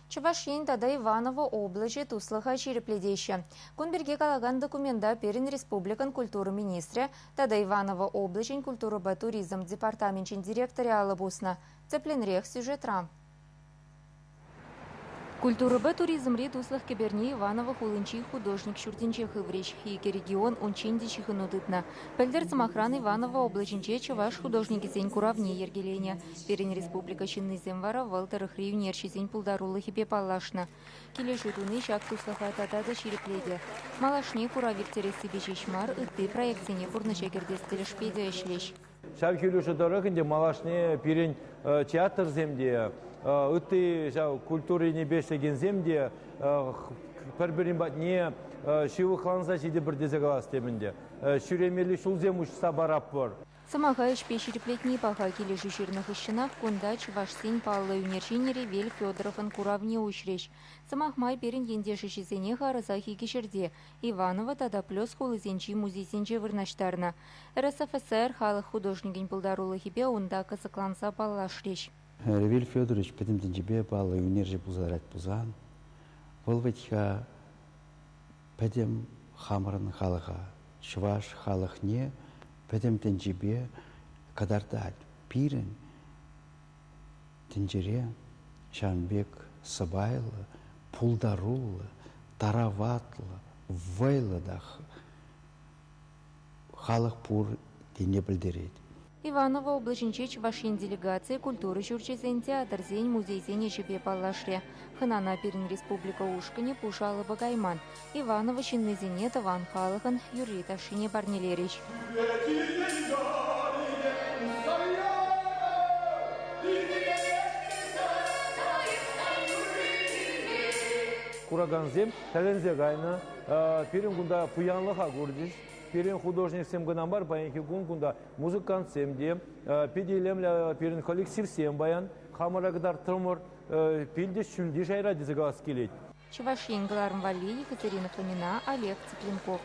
Чувашин тада Иваново облачи туслыха черепледеща. Кунберге калаган документа перен республикан культуры министре, тада Иваново облачень культуры туризм департаментчин директоре алабусна. Цепленрех сюжетра. Культура туризм ред услах кеберни Иваново хулынчи художник шуртинчех иврич. Хике регион унчиндичих инудытна. Пельдерцем охраны Иваново облаченче чуваш художники зень куравни ергеленя. Перен республика чинный земвара валтерых ривнерчи зень пулдарулы хипе палашна. Килешутуны шак туслаха татада черепледе. Малашне куравиртере себе чешмар и проекцине курнычегердес телешпеде эшлеш. Шак килешутары хынде малашне перен театр земде. Үтті культуры небешлеген земде бір-бірін не шивы қыланса жейді бір дезегалас темінде. Шүремелі шул зем ұшса барап бар. Самаға ішпе шереплетні паға келі жүшірніх ішінақ күнда Чувашсен палы үнерченері Вел Федоровын куравне ұшреш. Самақ май берін ендеші жезене ғарызахи кешірде. Иваново тада плюс қолызенчі музейсенче вырнаштарына. РСФСР халық художнигін пылдарулы хипе онда кысықланса палашреш. Вел Федорович пәдімден жебе балы үнерже бұзарат бұзан. Бұл вәтіға пәдім хамырын халыға, Чуваш халық не пәдімден жебе қадарда пирін тінжере Жанбек Сыбайлы, Пулдарулы, Тараватлы, Вайлыдақ халық пұр дене білдереді. Иваново облаченче Чувашин делегации культуры журчезен театр зень музей зень ешепе палашре. Хынана перен республика ушкане пушалы багайман. Иваново чинны зене таван халыхан юрита шине барнелерич. Кураганзем, талензе гайна, перен гунда пуянлыха гурдиш. Перен художник сем гынан бар, баянки гунгунда музыкант семде, педелемля перен коллектив сем баян, хамарагдар тромор, пильде шүлди жайра дезегалас келет. Чувашин Гларм Вали, Екатерина Фомина, Олег Цыпленков.